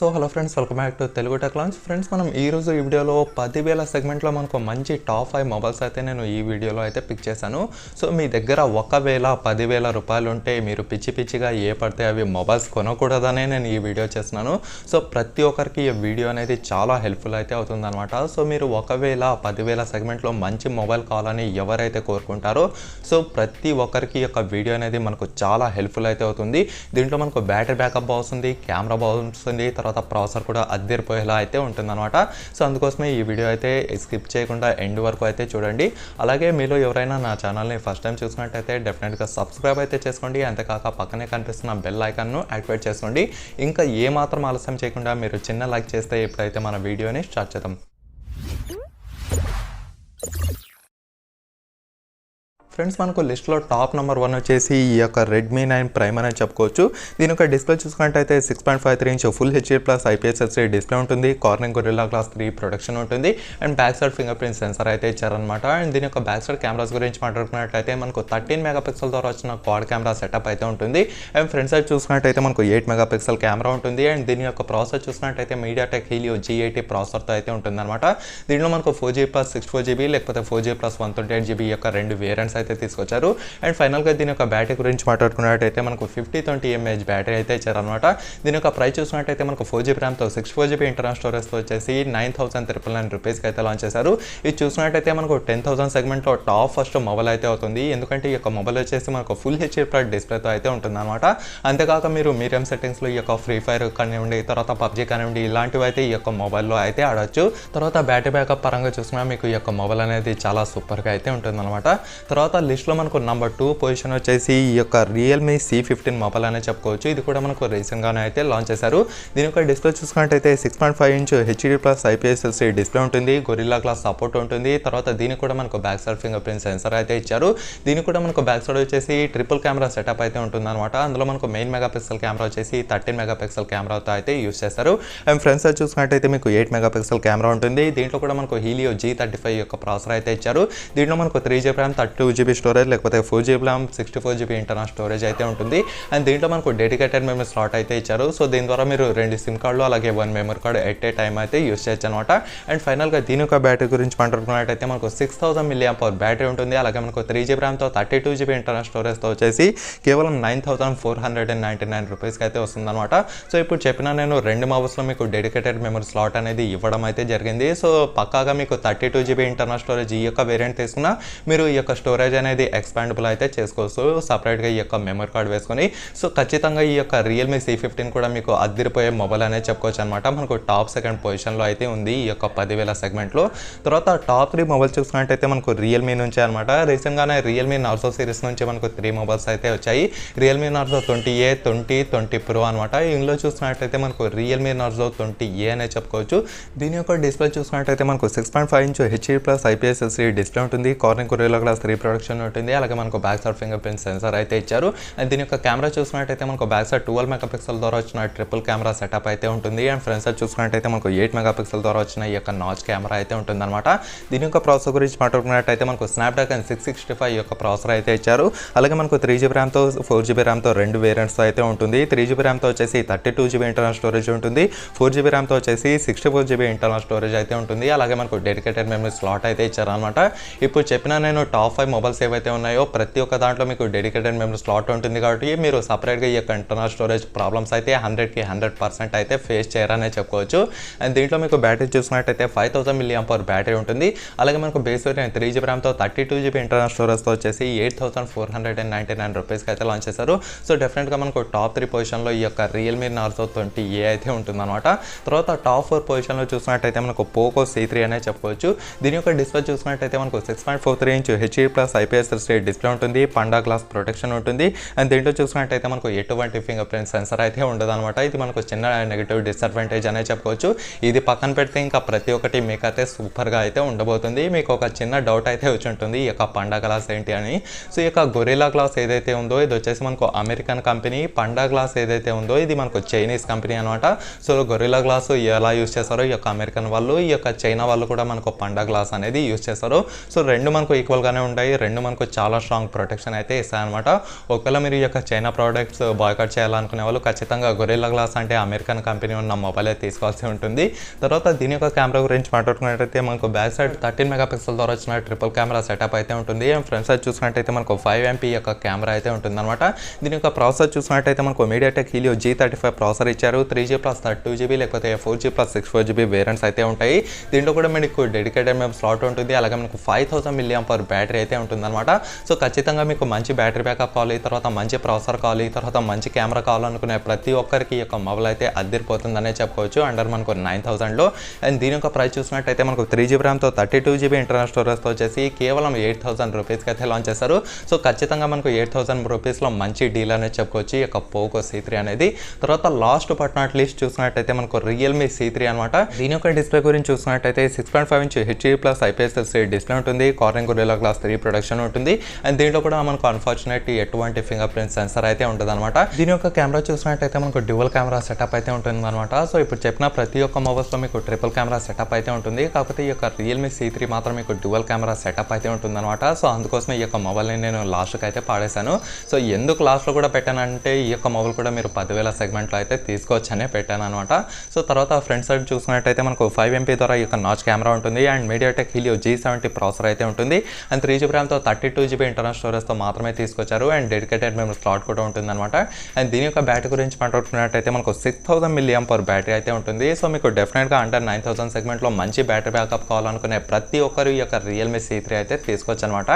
So hello friends, welcome back to Telugu tech launch. Friends, మనం ఈరోజు ఈ వీడియోలో 10,000 సెగ్మెంట్లో మనకు మంచి టాప్ 5 మొబైల్స్ అయితే నేను ఈ వీడియోలో అయితే పిక్ చేశాను. సో మీ దగ్గర 10,000 రూపాయలు ఉంటే మీరు పిచ్చిగా ఏ పడితే అవి మొబైల్స్ కొనకూడదనే నేను ఈ వీడియో చేస్తున్నాను. సో ప్రతి ఒక్కరికి ఈ వీడియో అనేది చాలా హెల్ప్ఫుల్ అయితే అవుతుందన్నమాట. సో మీరు 10,000 సెగ్మెంట్లో మంచి మొబైల్ కావాలని ఎవరైతే కోరుకుంటారో సో ప్రతి ఒక్కరికి ఈ యొక్క వీడియో అనేది మనకు చాలా హెల్ప్ఫుల్ అయితే అవుతుంది. దీంట్లో మనకు బ్యాటరీ బ్యాకప్ బాగుంది, కెమెరా బాగుంది, తర్వాత ప్రాసెసర్ కూడా అద్దరిపోయేలా అయితే ఉంటుందన్నమాట. సో అందుకోసమే ఈ వీడియో అయితే స్కిప్ చేయకుండా ఎండ్ వరకు అయితే చూడండి. అలాగే మీలో ఎవరైనా నా ఛానల్ని ఫస్ట్ టైం చూసినట్టయితే డెఫినెట్గా సబ్స్క్రైబ్ అయితే చేసుకోండి. అంతేకాక పక్కనే కనిపిస్తున్న బెల్ ఐకాన్ను యాక్టివేట్ చేసుకోండి. ఇంకా ఏమాత్రం ఆలస్యం చేయకుండా మీరు చిన్న లైక్ చేస్తే ఇప్పుడైతే మన వీడియోని స్టార్ట్ చేద్దాం. ఫ్రెండ్స్, మనకు లిస్ట్లో టాప్ నెంబర్ 1 వచ్చేసి ఈ యొక్క రెడ్మీ 9 ప్రైమ్ అనేది చెప్పుకోవచ్చు. దీని యొక్క డిస్ప్లే చూసుకున్నట్టయితే 6.53 inch full HD plus IPS display ఉంటుంది. కార్నింగ్ గొరిల్లా గ్లాస్ 3 ప్రొటెక్షన్ ఉంటుంది and back side finger print sensor అయితే ఇచ్చారనమాట. అండ్ దీని యొక్క బ్యాక్ సైడ్ కెమెరాస్ గురించి మాట్లాడుకున్నట్టయితే మనకు 13 మెగాపిక్సెల్ ద్వారా వచ్చిన క్వాడ్ కెమెరా సెటప్ అయితే ఉంటుంది. అండ్ ఫ్రంట్ సైడ్ చూసుకున్నట్టయితే మనకు 8 మెగాపిక్సెల్ కెమెరా ఉంటుంది. అండ్ దీని యొక్క ప్రాసెసర్ చూసుకున్నట్టయితే MediaTek Helio G80 ప్రాసెసర్తో అయితే ఉంటుందన్నమాట. దీనిలో మనకు 4GB ప్లస్ 64GB లేకపోతే 4GB ప్లస్ 128GB యొక్క రెండు వేరియంట్స్ అయితే తీసుకొచ్చారు. అండ్ ఫైనల్గా దీని యొక్క బ్యాటరీ గురించి మాట్లాడుకున్నట్టయితే మనకు 5020 mAh బ్యాటరీ అయితే ఇచ్చారనమాట. దీని యొక్క ప్రైస్ చూసినట్టయితే మనకు 4GB ర్యామ్తో 64GB ఇంటర్నల్ స్టోరేజ్తో వచ్చేసి 9,999 రూపీస్కి అయితే లాంచ్ చేశారు. ఇది చూసినట్టయితే మనకు 10,000 సెగ్మెంట్లో టాప్ ఫస్ట్ మొబైల్ అయితే అవుతుంది. ఎందుకంటే ఈ యొక్క మొబైల్ వచ్చేసి మనకు ఫుల్ హెచ్డీ ప్లస్ డిస్ప్లేతో అయితే ఉంటుందన్నమాట. అంతేకాక మీరు మీడియం సెట్టింగ్స్లో ఈ యొక్క ఫ్రీ ఫైర్ కానివ్వండి, తర్వాత పబ్జీ కానివ్వండి, ఇలాంటివి అయితే ఈ యొక్క మొబైల్లో అయితే ఆడొచ్చు. తర్వాత బ్యాటరీ బ్యాకప్ పరంగా చూసుకున్నా మీకు ఈ యొక్క మొబైల్ అనేది చాలా సూపర్గా అయితే ఉంటుందన్నమాట. తర్వాత లిస్ట్లో మనకు నెంబర్ 2 పొజిషన్ వచ్చేసి ఈ యొక్క రియల్మీ C15 మొబైల్ అనే చెప్పుకోవచ్చు. ఇది కూడా మనకు రీసెంట్గానే అయితే లాంచ్ చేశారు. దీని యొక్క డిస్ప్లే చూసుకున్నట్టయితే 6.5 inch HD plus IPS display ఉంటుంది, గొరిల్లా గ్లాస్ సపోర్ట్ ఉంటుంది. తర్వాత దీనికి కూడా మనకు back side finger print sensor అయితే ఇచ్చారు. దీనికి కూడా మనకు బ్యాక్ సైడ్ వచ్చేసి ట్రిపుల్ కెమెరా సెటప్ అయితే ఉంటుందన్నమాట. అందులో మనకు మెయిన్ మెగాపిక్సెల్ కెమెరా వచ్చేసి 13 మెగాపిక్సెల్ కెమెరాతో అయితే యూస్ చేస్తారు. అండ్ ఫ్రంట్ సైడ్ చూసుకున్నట్టయితే మీకు 8 మెగాపిక్సెల్ కెమెరా ఉంటుంది. దీంట్లో కూడా మనకు Helio G35 యొక్క ప్రాసెసర్ అయితే ఇచ్చారు. దీంట్లో మనకు 3GB ర్యామ్ 32GB స్టోరేజ్ లేకపోతే 4GB RAM 64GB internal storage అయితే ఉంటుంది. అండ్ దీంట్లో మనకు డెడికేటెడ్ మెమరీ స్లాట్ అయితే ఇచ్చారు. సో దీని ద్వారా మీరు 2 సిమ్ కార్డులు అలాగే 1 memory card at a time అయితే యూస్ చేయొచ్చు అనమాట. అండ్ ఫైనల్గా దీని యొక్క బ్యాటరీ గురించి మాట్లాడుకున్నట్టయితే మనకు 6000 mAh బ్యాటరీ ఉంటుంది. అలాగే మనకు 3GB ర్యామ్తో 32GB ఇంటర్నల్ స్టోరేజ్తో వచ్చేసి కేవలం 9,499 రూపీస్కి అయితే వస్తుందన్నమాట. సో ఇప్పుడు చెప్పిన నేను 2 మొబైల్స్లో మీకు డెడికేటెడ్ మెమరీ స్లాట్ అనేది ఇవ్వడం అయితే జరిగింది. సో పక్కాగా మీకు 32GB ఇంటర్నల్ స్టోరేజ్ ఈ యొక్క వేరియంట్ తీసుకున్నా మీరు ఈ యొక్క స్టోరేజ్ అనేది ఎక్స్పాండబుల్ అయితే చేసుకోవచ్చు సపరేట్గా ఈ యొక్క మెమరీ కార్డ్ వేసుకొని. సో ఖచ్చితంగా ఈ యొక్క రియల్మీ C15 కూడా మీకు అద్దరిపోయే మొబైల్ అనేది చెప్పుకోవచ్చు అనమాట. మనకు టాప్ సెకండ్ పొజిషన్లో అయితే ఉంది ఈ యొక్క 10,000 సెగ్మెంట్లో. తర్వాత టాప్ 3 మొబైల్స్ చూసుకున్నట్టయితే మనకు రియల్మీ నుంచే అనమాట. రీసెంట్గానే రియల్మీ నార్జో సిరీస్ నుంచి మనకు 3 మొబైల్స్ అయితే వచ్చాయి. రియల్మీ నార్జో 20A, 20 Pro అనమాట. ఇందులో చూసుకున్నట్టయితే మనకు రియల్మీ నార్జో 20A అనే చెప్పుకోవచ్చు. దీని యొక్క డిస్ప్లే చూసుకున్నట్టయితే మనకు 6.5 inch HD plus IPS display ఉంటుంది, కార్నింగ్ గొరిల్లా గ్లాస్ 3 ప్రొటెక్షన్ ఉంటుంది. అలాగే మనకు back side finger print sensor అయితే ఇచ్చారు. అండ్ దీని యొక్క కెమెరా చూసుకున్నట్టయితే మనకు బ్యాక్ సైడ్ 12 మెగాపిక్సెల్ ద్వారా వచ్చిన ట్రిపుల్ కెమెరా సెటప్ అయితే ఉంటుంది. అండ్ ఫ్రంట్ సైడ్ చూసుకున్నట్టయితే మనకు 8 మెగాపిక్సెల్ ద్వారా వచ్చిన ఈ యొక్క నాచ్ కెమెరా అయితే ఉంటుంది అనమాట. దీని యొక్క ప్రాసెసర్ గురించి మాట్లాడుకున్నట్టయితే మనకు స్నాప్డ్రాగన్ 665 యొక్క ప్రాసెసర్ అయితే ఇచ్చారు. అలాగే మనకు 3GB ర్యామ్తో 4GB ర్యామ్తో రెండు వేరియంట్స్ అయితే ఉంటుంది. 3GB ర్యామ్తో వచ్చేసి 32GB ఇంటర్నల్ స్టోరేజ్ ఉంటుంది, 4GB ర్యామ్తో వచ్చేసి 64GB ఇంటర్నల్ స్టోరేజ్ అయితే ఉంటుంది. అలాగే మనకు డెడికేటెడ్ మెమరీ స్లాట్ అయితే ఇచ్చారనమాట. ఇప్పుడు చెప్పిన నేను టాప్ 5 మొబైల్స్ ఏవైతే ఉన్నాయో ప్రతి ఒక్క దాంట్లో మీకు డెడికేటెడ్ మెమరీ స్లాట్ ఉంటుంది కాబట్టి మీరు సపరేట్గా ఈ యొక్క ఇంటర్నల్ స్టోరేజ్ ప్రాబ్లమ్స్ అయితే 100కి 100% అయితే ఫేస్ చేయరనే చెప్పుకోవచ్చు. అండ్ దీంట్లో మీకు బ్యాటరీ చూసినట్టయితే 5000 mAh బ్యాటరీ ఉంటుంది. అలాగే మనకు బేస్ వేరియంట్ 3GB ర్యామ్తో 32GB ఇంటర్నల్ స్టోరేజ్తో వచ్చేసి 8,499 రూపీస్కి అయితే లాంచ్ చేశారు. సో డెఫినెట్గా మనకు టాప్ 3 పొజిషన్లో ఈ యొక్క రియల్మీ నార్జో 20A అయితే ఉంటుందన్నమాట. తర్వాత టాప్ 4 పొజిషన్లో చూసినట్టయితే మనకు పోకో C3 అనే చెప్పుకోవచ్చు. దీని యొక్క డిస్ప్లే చూసినట్టయితే మనకు 6.43 inch HD plus IPS display ఉంటుంది, పండా గ్లాస్ ప్రొటెక్షన్ ఉంటుంది. అండ్ దీంట్లో చూసుకున్నట్టయితే మనకు ఎటువంటి ఫింగర్ ప్రింట్ సెన్సర్ అయితే ఉండదు అనమాట. ఇది మనకు చిన్న నెగిటివ్ డిసడ్వాంటేజ్ అనే చెప్పుకోవచ్చు. ఇది పక్కన పెడితే ఇంకా ప్రతి ఒక్కటి మీకు అయితే సూపర్గా అయితే ఉండబోతుంది. మీకు ఒక చిన్న డౌట్ అయితే వచ్చి ఉంటుంది ఈ యొక్క పండా గ్లాస్ ఏంటి అని. సో ఈ యొక్క గొరిల్లా గ్లాస్ ఏదైతే ఉందో ఇది వచ్చేసి మనకు అమెరికన్ కంపెనీ, పండా గ్లాస్ ఏదైతే ఉందో ఇది మనకు చైనీస్ కంపెనీ అనమాట. సో గొరిల్లా గ్లాస్ ఎలా యూస్ చేస్తారో ఈ యొక్క అమెరికన్ వాళ్ళు, ఈ యొక్క చైనా వాళ్ళు కూడా మనకు పండా గ్లాస్ అనేది యూస్ చేస్తారు. సో రెండు మనకు ఈక్వల్గానే ఉంటాయి, రెండు మనకు చాలా స్ట్రాంగ్ ప్రొటెక్షన్ అయితే ఇస్తాయన్నమాట. ఒకవేళ మీరు ఈ యొక్క చైనా ప్రోడక్ట్స్ బాయ్కాట్ చేయాలనుకునే వాళ్ళు ఖచ్చితంగా గొరిల్లా గ్లాస్ అంటే అమెరికన్ కంపెనీ ఉన్న మొబైల్ అయితే తీసుకోవాల్సి ఉంటుంది. తర్వాత దీని యొక్క కెమెరా గురించి మాట్లాడుకున్నట్టయితే మనకు బ్యాక్ సైడ్ 13 మెగాపిక్సెల్ ద్వారా వచ్చిన ట్రిపుల్ కెమెరా సెటప్ అయితే ఉంటుంది. అండ్ ఫ్రంట్ సైడ్ చూసినట్టయితే మనకు 5 MP యొక్క కెమెరా అయితే ఉంటుంది అనమాట. దీని యొక్క ప్రాసెసర్ చూసినట్టయితే మనకు MediaTek Helio G35 ప్రాసెసర్ ఇచ్చారు. 3G ప్లస్ 32GB లేకపోతే 4G ప్లస్ 64GB వేరియంట్స్ అయితే ఉంటాయి. దీంట్లో కూడా మీకు డెడికేటెడ్ మెమరీ స్లాట్ ఉంటుంది. అలాగే మనకు 5000 mAh బ్యాటరీ అయితే ఉంటుంది అనమాట. సో ఖచ్చితంగా మీకు మంచి బ్యాటరీ బ్యాకప్ కావాలి, తర్వాత మంచి ప్రాసెసర్ కావాలి, తర్వాత మంచి కెమెరా కావాలనుకునే ప్రతి ఒక్కరికి ఈ యొక్క మొబైల్ అయితే అదిరిపోతుందనే చెప్పుకోవచ్చు అండర్ మనకు 9000లో. అండ్ దీని యొక్క ప్రైస్ చూసినట్టయితే మనకు 3GB ర్యామ్తో 32GB ఇంటర్నల్ స్టోరేజ్తో వచ్చేసి కేవలం 8000 రూపీస్కి అయితే లాంచ్ చేశారు. సో ఖచ్చితంగా మనకు 8000 రూపీస్లో మంచి డీల్ అనేది చెప్పుకోవచ్చు ఈ యొక్క పోకో C3 అనేది. తర్వాత లాస్ట్ బట్ నాట్ లీస్ట్ చూసినట్టయితే మనకు రియల్మీ C3 అనమాట. దీని యొక్క డిస్ప్లే గురించి చూసినట్టయితే 6.5 ఇంచ్ HD+ IPS డిస్ప్లే ఉంటుంది. కార్నింగ్ గొరిల్లా గ్లాస్ 3 ప్రొడక్షన్ ఉంటుంది. అండ్ దీంట్లో కూడా మనకు అన్ఫార్చునేట్ ఎటువంటి ఫింగర్ ప్రింట్ సెన్సర్ అయితే ఉంటుంది అనమాట. దీని యొక్క కెమెరా చూసినట్టయితే మనకు డ్యువల్ కెమెరా సెటప్ అయితే ఉంటుంది అనమాట. సో ఇప్పుడు చెప్పిన ప్రతి ఒక్క మొబైల్స్లో మీకు ట్రిపుల్ కెమెరా సెటప్ అయితే ఉంటుంది. కాకపోతే ఈ యొక్క రియల్మీ C3 మాత్రం మీకు డ్యువల్ కెమెరా సెటప్ అయితే ఉంటుంది అనమాట. సో అందుకోసమే ఈ యొక్క మొబైల్ని నేను లాస్ట్కి అయితే పాడేశాను. సో ఎందుకు లాస్ట్లో కూడా పెట్టానంటే ఈ యొక్క మొబైల్ కూడా మీరు 10,000 సెగ్మెంట్లో అయితే తీసుకోవచ్చనే పెట్టాను అనమాట. సో తర్వాత ఫ్రంట్ సైడ్ చూసుకున్నట్టయితే మనకు 5 MP ద్వారా ఈ యొక్క నాచ్ కెమెరా ఉంటుంది. And MediaTek Helio G70 processor అయితే ఉంటుంది. అండ్ 3GB ర్యామ్తో 32GB ఇంటర్నల్ స్టోరేజ్తో మాత్రమే తీసుకొచ్చారు. అండ్ డెడికేటెడ్ మెమరీ స్లాట్ కూడా ఉంటుంది అనమాట. అండ్ దీని యొక్క బ్యాటరీ గురించి మాట్లాడుకున్నట్టయితే మనకు 6000 mAh బ్యాటరీ అయితే ఉంటుంది. సో మీకు డెఫినెట్గా అండర్ 9000 సెగ్మెంట్లో మంచి బ్యాటరీ బ్యాకప్ కావాలనుకునే ప్రతి ఒక్కరు ఈ యొక్క రియల్మీ C3 అయితే తీసుకోవచ్చు అనమాట.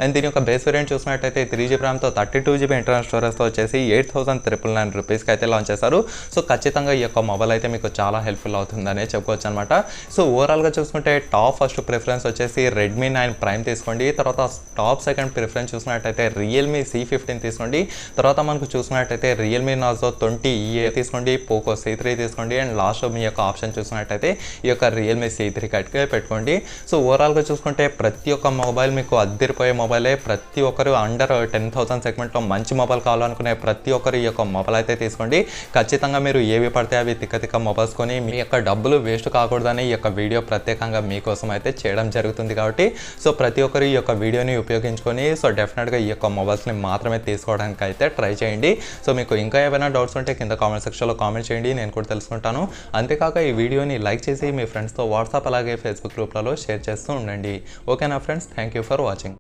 అండ్ దీని యొక్క బేస్ వేరియంట్ చూసినట్టయితే 3GB ర్యామ్తో 32GB ఇంటర్నల్ స్టోరేజ్తో వచ్చేసి 8999 రూపీస్కి అయితే లాంచ్ చేశారు. సో ఖచ్చితంగా ఈ యొక్క మొబైల్ అయితే మీకు చాలా హెల్ప్ఫుల్ అవుతుందనే చెప్పుకోవచ్చు అనమాట. సో ఓవరాల్గా చూసుకుంటే టాప్ ఫస్ట్ ప్రిఫరెన్స్ వచ్చేసి Redmi 9 Prime తీసుకోండి. తర్వాత టాప్ సెకండ్ ప్రిఫరెన్స్ చూసినట్టయితే రియల్మీ C15 తీసుకోండి. తర్వాత మనకు చూసినట్టయితే రియల్మీ నార్జో 20E తీసుకోండి, పోకో C3 తీసుకోండి. అండ్ లాస్ట్ మీ యొక్క ఆప్షన్ చూసినట్టయితే ఈ యొక్క రియల్మీ C3 కట్గా పెట్టుకోండి. సో ఓవరాల్గా చూసుకుంటే ప్రతి ఒక్క మొబైల్ మీకు అద్దరిపోయే మొబైలే. ప్రతి ఒక్కరు అండర్ 10,000 సెగ్మెంట్లో మంచి మొబైల్ కావాలనుకునే ప్రతి ఒక్కరు ఈ యొక్క మొబైల్ అయితే తీసుకోండి. ఖచ్చితంగా మీరు ఏవి పడితే అవి తిక్క మొబైల్స్ కొని మీ యొక్క డబ్బులు వేస్ట్ కాకూడదని ఈ యొక్క వీడియో ప్రత్యేకంగా మీకోసం అయితే చేయడం జరుగుతుంది. కాబట్టి సో ప్రతి ఒక్కరు ఈ యొక్క వీడియోని ఉపయోగించుకొని సో డెఫినెట్గా ఈ యొక్క మొబైల్స్ని మాత్రమే తీసుకోవడానికి అయితే ట్రై చేయండి. సో మీకు ఇంకా ఏమైనా డౌట్స్ ఉంటే కింద కామెంట్ సెక్షన్లో కామెంట్ చేయండి, నేను కూడా తెలుసుకుంటాను. అంతేకాక ఈ వీడియోని లైక్ చేసి మీ ఫ్రెండ్స్తో వాట్సాప్ అలాగే ఫేస్బుక్ గ్రూప్లలో షేర్ చేస్తూ ఉండండి. ఓకేనా friends, thank you for watching.